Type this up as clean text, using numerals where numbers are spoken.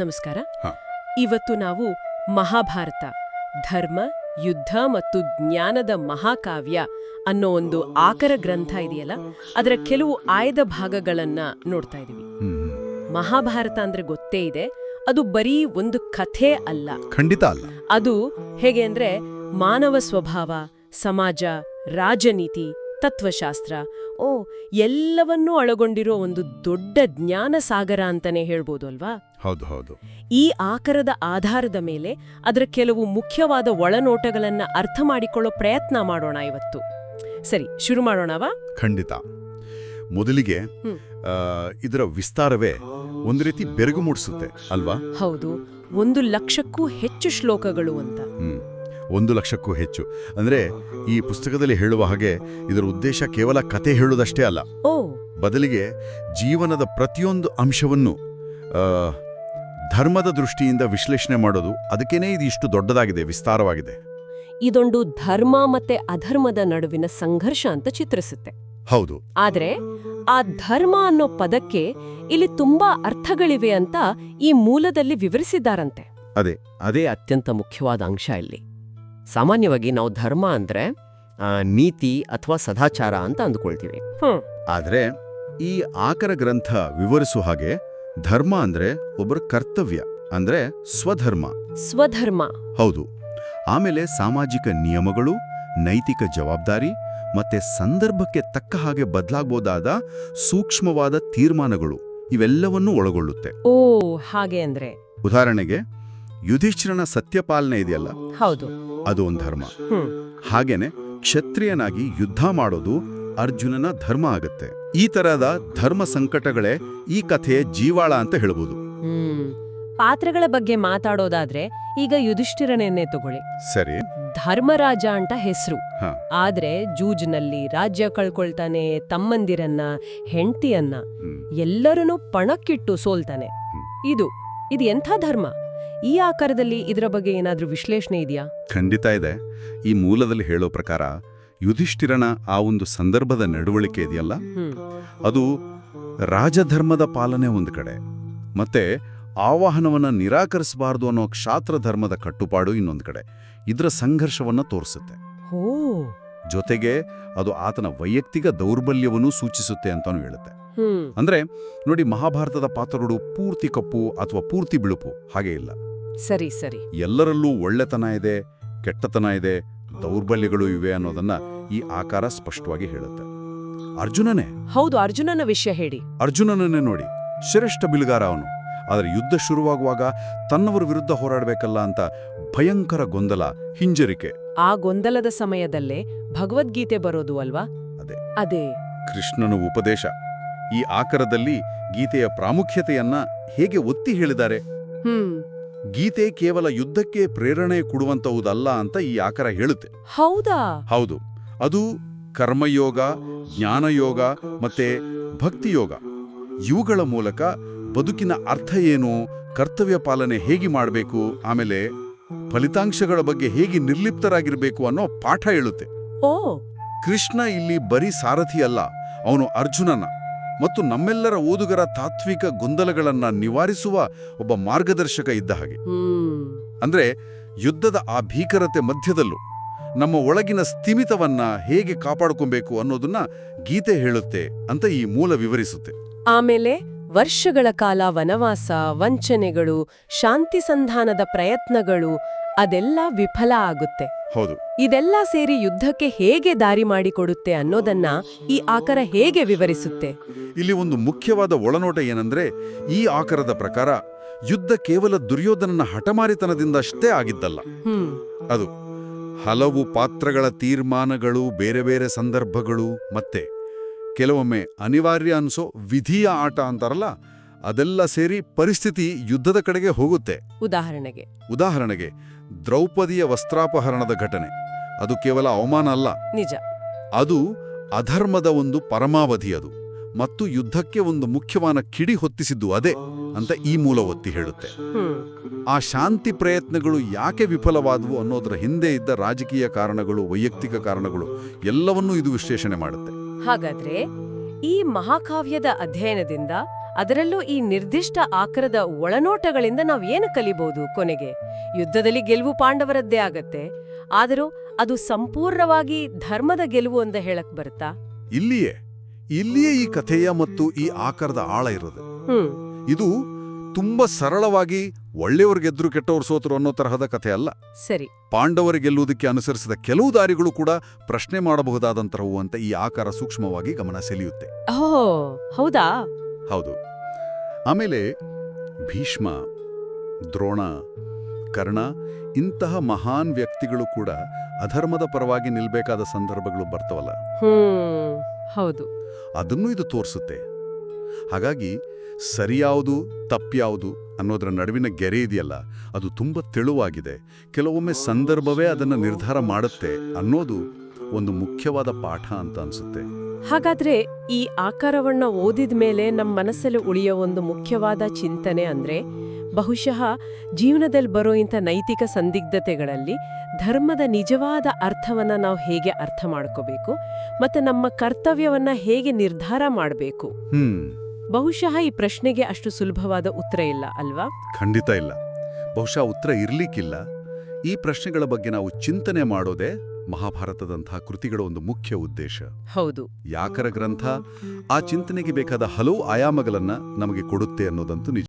ನಮಸ್ಕಾರ. ಹಾ. ಇವತ್ತು ನಾವು ಮಹಾಭಾರತ ಧರ್ಮ, ಯುದ್ಧ ಮತ್ತು ಜ್ಞಾನದ ಮಹಾಕಾವ್ಯ ಅನ್ನೋ ಒಂದು ಆಕರ ಗ್ರಂಥ ಇದೆಯಲ್ಲ, ಅದರ ಕೆಲವು ಆಯ್ದ ಭಾಗಗಳನ್ನ ನೋಡ್ತಾ ಇದೀವಿ. ಮಹಾಭಾರತ ಅಂದ್ರೆ ಗೊತ್ತೇ ಇದೆ, ಅದು ಬರೀ ಒಂದು ಕಥೆ ಅಲ್ಲ. ಖಂಡಿತ ಅಲ್ಲ. ಅದು ಹೇಗೆ ಅಂದ್ರೆ ಮಾನವ ಸ್ವಭಾವ, ಸಮಾಜ, ರಾಜನೀತಿ, ತತ್ವಶಾಸ್ತ್ರ, ಎಲ್ಲವನ್ನೂ ಒಳಗೊಂಡಿರೋ ಒಂದು ದೊಡ್ಡ ಜ್ಞಾನ ಸಾಗರ ಅಂತಾನೆ ಹೇಳ್ಬೋದು ಅಲ್ವಾ? ಹೌದು ಹೌದು. ಈ ಆಕರದ ಆಧಾರದ ಮೇಲೆ ಅದರ ಕೆಲವು ಮುಖ್ಯವಾದ ಒಳನೋಟಗಳನ್ನ ಅರ್ಥ ಮಾಡಿಕೊಳ್ಳೋ ಪ್ರಯತ್ನ ಮಾಡೋಣ ಇವತ್ತು. ಸರಿ, ಶುರು ಮಾಡೋಣವಾ? ಖಂಡಿತ. ಮೊದಲಿಗೆ ಇದರ ವಿಸ್ತಾರವೇ ಒಂದು ರೀತಿ ಬೆರಗು ಮೂಡಿಸುತ್ತೆ ಅಲ್ವಾ? ಹೌದು, 1,00,000ಕ್ಕೂ ಹೆಚ್ಚು ಶ್ಲೋಕಗಳು ಅಂತ. 1,00,000ಕ್ಕೂ ಹೆಚ್ಚು ಅಂದ್ರೆ ಈ ಪುಸ್ತಕದಲ್ಲಿ ಹೇಳುವ ಹಾಗೆ ಇದರ ಉದ್ದೇಶ ಕೇವಲ ಕತೆ ಹೇಳುವುದಷ್ಟೇ ಅಲ್ಲ. ಬದಲಿಗೆ ಜೀವನದ ಪ್ರತಿಯೊಂದು ಅಂಶವನ್ನು ಧರ್ಮದ ದೃಷ್ಟಿಯಿಂದ ವಿಶ್ಲೇಷಣೆ ಮಾಡೋದು, ಅದಕ್ಕೇನೆ ಇದು ಇಷ್ಟು ದೊಡ್ಡದಾಗಿದೆ, ವಿಸ್ತಾರವಾಗಿದೆ. ಇದೊಂದು ಧರ್ಮ ಮತ್ತೆ ಅಧರ್ಮದ ನಡುವಿನ ಸಂಘರ್ಷ ಅಂತ ಚಿತ್ರಿಸುತ್ತೆ. ಹೌದು. ಆದ್ರೆ ಆ ಧರ್ಮ ಅನ್ನೋ ಪದಕ್ಕೆ ಇಲ್ಲಿ ತುಂಬಾ ಅರ್ಥಗಳಿವೆ ಅಂತ ಈ ಮೂಲದಲ್ಲಿ ವಿವರಿಸಿದ್ದಾರಂತೆ. ಅದೇ ಅತ್ಯಂತ ಮುಖ್ಯವಾದ ಅಂಶ ಇಲ್ಲಿ. ಸಾಮಾನ್ಯವಾಗಿ ನಾವು ಧರ್ಮ ಅಂದ್ರೆ ನೀತಿ ಅಥವಾ ಸದಾಚಾರ ಅಂತ ಅಂದುಕೊಳ್ತೀವಿ. ಆದ್ರೆ ಈ ಆಕರ ಗ್ರಂಥ ವಿವರಿಸುವ ಹಾಗೆ ಧರ್ಮ ಅಂದ್ರೆ ಒಬ್ಬರ ಕರ್ತವ್ಯ, ಅಂದ್ರೆ ಸ್ವಧರ್ಮ. ಹೌದು. ಆಮೇಲೆ ಸಾಮಾಜಿಕ ನಿಯಮಗಳು, ನೈತಿಕ ಜವಾಬ್ದಾರಿ ಮತ್ತೆ ಸಂದರ್ಭಕ್ಕೆ ತಕ್ಕ ಹಾಗೆ ಬದಲಾಗಬಹುದಾದ ಸೂಕ್ಷ್ಮವಾದ ತೀರ್ಮಾನಗಳು, ಇವೆಲ್ಲವನ್ನೂ ಒಳಗೊಳ್ಳುತ್ತೆ. ಹಾಗೆ ಅಂದ್ರೆ ಉದಾಹರಣೆಗೆ ಯುಧಿಷ್ಠಿರನ ಸತ್ಯಪಾಲನೆ ಇದೆಯಲ್ಲ, ಹೌದು, ಅದು ಒಂದು ಧರ್ಮ. ಹಾಗೇನೆ ಕ್ಷತ್ರಿಯನಾಗಿ ಯುದ್ಧ ಮಾಡೋದು ಅರ್ಜುನನ ಧರ್ಮ ಆಗತ್ತೆ. ಈ ತರಹದ ಧರ್ಮ ಸಂಕಟಗಳೇ ಈ ಕಥೆಯ ಜೀವಾಳ ಅಂತ ಹೇಳ್ಬೋದು. ಪಾತ್ರಗಳ ಬಗ್ಗೆ ಮಾತಾಡೋದಾದ್ರೆ ಈಗ ಯುಧಿಷ್ಠಿರನನ್ನೇ ತಗೊಳ್ಳಿ. ಸರಿ. ಧರ್ಮರಾಜ ಅಂತ ಹೆಸರು, ಆದ್ರೆ ಜೂಜ್ನಲ್ಲಿ ರಾಜ್ಯ ಕಳ್ಕೊಳ್ತಾನೆ, ತಮ್ಮಂದಿರನ್ನ, ಹೆಂಡತಿಯನ್ನ ಎಲ್ಲರನ್ನೂ ಪಣಕ್ಕಿಟ್ಟು ಸೋಲ್ತಾನೆ. ಇದು ಎಂಥ ಧರ್ಮ? ಈ ಆಕಾರದಲ್ಲಿ ಇದರ ಬಗ್ಗೆ ಏನಾದ್ರೂ ವಿಶ್ಲೇಷಣೆ ಇದೆಯಾ? ಖಂಡಿತ ಇದೆ. ಈ ಮೂಲದಲ್ಲಿ ಹೇಳೋ ಪ್ರಕಾರ ಯುಧಿಷ್ಠಿರನ ಆ ಒಂದು ಸಂದರ್ಭದ ನಡವಳಿಕೆ ಇದೆಯಲ್ಲ, ಅದು ರಾಜಧರ್ಮದ ಪಾಲನೆ ಒಂದು ಕಡೆ, ಮತ್ತೆ ಆವಾಹನವನ್ನ ನಿರಾಕರಿಸಬಾರದು ಅನ್ನೋ ಕ್ಷಾತ್ರ ಧರ್ಮದ ಕಟ್ಟುಪಾಡು ಇನ್ನೊಂದು ಕಡೆ. ಇದರ ಸಂಘರ್ಷವನ್ನ ತೋರಿಸುತ್ತೆ. ಜೊತೆಗೆ ಅದು ಆತನ ವೈಯಕ್ತಿಕ ದೌರ್ಬಲ್ಯವನ್ನು ಸೂಚಿಸುತ್ತೆ ಅಂತಾನು ಹೇಳುತ್ತೆ. ಅಂದ್ರೆ ನೋಡಿ, ಮಹಾಭಾರತದ ಪಾತ್ರಗಳು ಪೂರ್ತಿ ಕಪ್ಪು ಅಥವಾ ಪೂರ್ತಿ ಬಿಳುಪು ಹಾಗೆ ಇಲ್ಲ. ಸರಿ. ಎಲ್ಲರಲ್ಲೂ ಒಳ್ಳೆತನ ಇದೆ, ಕೆಟ್ಟತನ ಇದೆ, ದೌರ್ಬಲ್ಯಗಳು ಇವೆ ಅನ್ನೋದನ್ನ ಈ ಆಕಾರ ಸ್ಪಷ್ಟವಾಗಿ ಹೇಳುತ್ತೆ. ಅರ್ಜುನನ ವಿಷಯ ಹೇಳಿ. ಅರ್ಜುನನನ್ನೇ ನೋಡಿ, ಶ್ರೇಷ್ಠ ಬಿಲ್ಗಾರ ಅವನು. ಆದರೆ ಯುದ್ಧ ಶುರುವಾಗುವಾಗ ತನ್ನವರ ವಿರುದ್ಧ ಹೋರಾಡಬೇಕಲ್ಲ ಅಂತ ಭಯಂಕರ ಗೊಂದಲ, ಹಿಂಜರಿಕೆ. ಆ ಗೊಂದಲದ ಸಮಯದಲ್ಲೇ ಭಗವದ್ಗೀತೆ ಬರೋದು ಅಲ್ವಾ? ಅದೇ ಕೃಷ್ಣನ ಉಪದೇಶ. ಈ ಆಕರದಲ್ಲಿ ಗೀತೆಯ ಪ್ರಾಮುಖ್ಯತೆಯನ್ನ ಹೇಗೆ ಒತ್ತಿ ಹೇಳಿದ್ದಾರೆ. ಗೀತೆ ಕೇವಲ ಯುದ್ಧಕ್ಕೆ ಪ್ರೇರಣೆ ಕೊಡುವಂತಹುದಲ್ಲ ಅಂತ ಈ ಆಕರ ಹೇಳುತ್ತೆ. ಹೌದು. ಅದು ಕರ್ಮಯೋಗ, ಜ್ಞಾನಯೋಗ ಮತ್ತೆ ಭಕ್ತಿಯೋಗ, ಇವುಗಳ ಮೂಲಕ ಬದುಕಿನ ಅರ್ಥ ಏನು, ಕರ್ತವ್ಯ ಪಾಲನೆ ಹೇಗೆ ಮಾಡಬೇಕು, ಆಮೇಲೆ ಫಲಿತಾಂಶಗಳ ಬಗ್ಗೆ ಹೇಗೆ ನಿರ್ಲಿಪ್ತರಾಗಿರ್ಬೇಕು ಅನ್ನೋ ಪಾಠ ಹೇಳುತ್ತೆ. ಕೃಷ್ಣ ಇಲ್ಲಿ ಬರೀ ಸಾರಥಿ ಅಲ್ಲ, ಅವನು ಅರ್ಜುನನ ಮತ್ತು ನಮ್ಮೆಲ್ಲರ ಓದುಗರ ತಾತ್ವಿಕ ಗೊಂದಲಗಳನ್ನ ನಿವಾರಿಸುವ ಒಬ್ಬ ಮಾರ್ಗದರ್ಶಕ ಇದ್ದ ಹಾಗೆ. ಅಂದ್ರೆ ಯುದ್ಧದ ಆ ಭೀಕರತೆ ಮಧ್ಯದಲ್ಲೂ ನಮ್ಮ ಒಳಗಿನ ಸ್ಥಿಮಿತವನ್ನ ಹೇಗೆ ಕಾಪಾಡ್ಕೊಬೇಕು ಅನ್ನೋದನ್ನ ಗೀತೆ ಹೇಳುತ್ತೆ ಅಂತ ಈ ಮೂಲ ವಿವರಿಸುತ್ತೆ. ಆಮೇಲೆ ವರ್ಷಗಳ ಕಾಲ ವನವಾಸ, ವಂಚನೆಗಳು, ಶಾಂತಿ ಸಂಧಾನದ ಪ್ರಯತ್ನಗಳು ಅದೆಲ್ಲ ವಿಫಲ ಆಗುತ್ತೆ. ಹೌದು. ಇದೆಲ್ಲ ಸೇರಿ ಯುದ್ಧಕ್ಕೆ ಹೇಗೆ ದಾರಿ ಮಾಡಿಕೊಡುತ್ತೆ ಅನ್ನೋದನ್ನ ಈ ಆಕರ ಹೇಗೆ ವಿವರಿಸುತ್ತೆ? ಇಲ್ಲಿ ಒಂದು ಮುಖ್ಯವಾದ ಒಳನೋಟ ಏನಂದ್ರೆ, ಈ ಆಕರದ ಪ್ರಕಾರ ಯುದ್ಧ ಕೇವಲ ದುರ್ಯೋಧನನ ಹಠಮಾರಿತನದಿಂದಷ್ಟೇ ಆಗಿದ್ದಲ್ಲ. ಅದು ಹಲವು ಪಾತ್ರಗಳ ತೀರ್ಮಾನಗಳು, ಬೇರೆ ಬೇರೆ ಸಂದರ್ಭಗಳು, ಮತ್ತೆ ಕೆಲವೊಮ್ಮೆ ಅನಿವಾರ್ಯ ಅನ್ಸೋ ವಿಧಿಯ ಆಟ ಅಂತಾರಲ್ಲ, ಅದೆಲ್ಲ ಸೇರಿ ಪರಿಸ್ಥಿತಿ ಯುದ್ಧದ ಕಡೆಗೆ ಹೋಗುತ್ತೆ. ಉದಾಹರಣೆಗೆ ದ್ರೌಪದಿಯ ವಸ್ತ್ರಾಪಹರಣದ ಘಟನೆ, ಅದು ಕೇವಲ ಅವಮಾನ ಅಲ್ಲ, ನಿಜ, ಅದು ಅಧರ್ಮದ ಒಂದು ಪರಮಾವಧಿ. ಅದು ಮತ್ತು ಯುದ್ಧಕ್ಕೆ ಒಂದು ಮುಖ್ಯವಾದ ಕಿಡಿ ಹೊತ್ತಿಸಿದ್ದು ಅದೇ ಅಂತ ಈ ಮೂಲ ಒತ್ತಿ ಹೇಳುತ್ತೆ. ಆ ಶಾಂತಿ ಪ್ರಯತ್ನಗಳು ಯಾಕೆ ವಿಫಲವಾದವು ಅನ್ನೋದರ ಹಿಂದೆ ಇದ್ದ ರಾಜಕೀಯ ಕಾರಣಗಳು, ವೈಯಕ್ತಿಕ ಕಾರಣಗಳು ಎಲ್ಲವನ್ನೂ ಇದು ವಿಶ್ಲೇಷಣೆ ಮಾಡುತ್ತೆ. ಹಾಗಾದ್ರೆ ಈ ಮಹಾಕಾವ್ಯದ ಅಧ್ಯಯನದಿಂದ ಅದರಲ್ಲೂ ಈ ನಿರ್ದಿಷ್ಟ ಆಕಾರದ ಒಳನೋಟಗಳಿಂದ ನಾವ್ ಏನು ಕಲಿಬಹುದು ಕೊನೆಗೆ? ಯುದ್ಧದಲ್ಲಿ ಗೆಲುವು ಪಾಂಡವರದ್ದೇ ಆಗತ್ತೆ, ಆದರೂ ಅದು ಸಂಪೂರ್ಣವಾಗಿ ಧರ್ಮದ ಗೆಲುವು ಅಂತ ಹೇಳಕ್ ಬರುತ್ತಾ? ಇಲ್ಲಿಯೇ ಈ ಕಥೆಯ ಮತ್ತು ಈ ಆಕಾರದ ಆಳ ಇರೋದು. ಇದು ತುಂಬಾ ಸರಳವಾಗಿ ಒಳ್ಳೆಯವ್ರು ಗೆದ್ರು ಕೆಟ್ಟವ್ರು ಸೋತರು ಅನ್ನೋ ತರಹದ ಕಥೆ ಅಲ್ಲ. ಸರಿ. ಪಾಂಡವರು ಗೆಲ್ಲುವುದಕ್ಕೆ ಅನುಸರಿಸಿದ ಕೆಲವು ದಾರಿಗಳು ಕೂಡ ಪ್ರಶ್ನೆ ಮಾಡಬಹುದಾದಂತರವು ಅಂತ ಈ ಆಕಾರ ಸೂಕ್ಷ್ಮವಾಗಿ ಗಮನ ಸೆಳೆಯುತ್ತೆ. ಹೌದಾ? ಹೌದು. ಆಮೇಲೆ ಭೀಷ್ಮ, ದ್ರೋಣ, ಕರ್ಣ ಇಂತಹ ಮಹಾನ್ ವ್ಯಕ್ತಿಗಳು ಕೂಡ ಅಧರ್ಮದ ಪರವಾಗಿ ನಿಲ್ಬೇಕಾದ ಸಂದರ್ಭಗಳು ಬರ್ತವಲ್ಲ. ಹೌದು. ಅದನ್ನೂ ಇದು ತೋರಿಸುತ್ತೆ. ಹಾಗಾಗಿ ಸರಿಯಾವುದು ತಪ್ಪ್ಯಾವುದು ಅನ್ನೋದರ ನಡುವಿನ ಗೆರೆ ಇದೆಯಲ್ಲ, ಅದು ತುಂಬ ತೆಳುವಾಗಿದೆ. ಕೆಲವೊಮ್ಮೆ ಸಂದರ್ಭವೇ ಅದನ್ನು ನಿರ್ಧಾರ ಮಾಡುತ್ತೆ ಅನ್ನೋದು ಒಂದು ಮುಖ್ಯವಾದ ಪಾಠ ಅಂತ ಅನ್ಸುತ್ತೆ. ಹಾಗಾದ್ರೆ ಈ ಆಕಾರವನ್ನ ಓದಿದ ಮೇಲೆ ನಮ್ಮ ಮನಸ್ಸಲ್ಲಿ ಉಳಿಯೋ ಒಂದು ಮುಖ್ಯವಾದ ಚಿಂತನೆ ಅಂದ್ರೆ, ಬಹುಶಃ ಜೀವನದಲ್ಲಿ ಬರೋ ಇಂಥ ನೈತಿಕ ಸಂದಿಗ್ಧತೆಗಳಲ್ಲಿ ಧರ್ಮದ ನಿಜವಾದ ಅರ್ಥವನ್ನ ನಾವು ಹೇಗೆ ಅರ್ಥ ಮಾಡ್ಕೋಬೇಕು ಮತ್ತೆ ನಮ್ಮ ಕರ್ತವ್ಯವನ್ನ ಹೇಗೆ ನಿರ್ಧಾರ ಮಾಡಬೇಕು. ಬಹುಶಃ ಈ ಪ್ರಶ್ನೆಗೆ ಅಷ್ಟು ಸುಲಭವಾದ ಉತ್ತರ ಇಲ್ಲ ಅಲ್ವಾ? ಖಂಡಿತ ಇಲ್ಲ. ಬಹುಶಃ ಉತ್ತರ ಇರ್ಲಿಕ್ಕಿಲ್ಲ. ಈ ಪ್ರಶ್ನೆಗಳ ಬಗ್ಗೆ ನಾವು ಚಿಂತನೆ ಮಾಡೋದೇ ಮಹಾಭಾರತದಂತಹ ಕೃತಿಗಳ ಒಂದು ಮುಖ್ಯ ಉದ್ದೇಶ. ಹೌದು. ಯಾಕರ ಗ್ರಂಥ ಆ ಚಿಂತನೆಗೆ ಬೇಕಾದ ಹಲವು ಆಯಾಮಗಳನ್ನ ನಮಗೆ ಕೊಡುತ್ತೆ ಅನ್ನೋದಂತೂ ನಿಜ.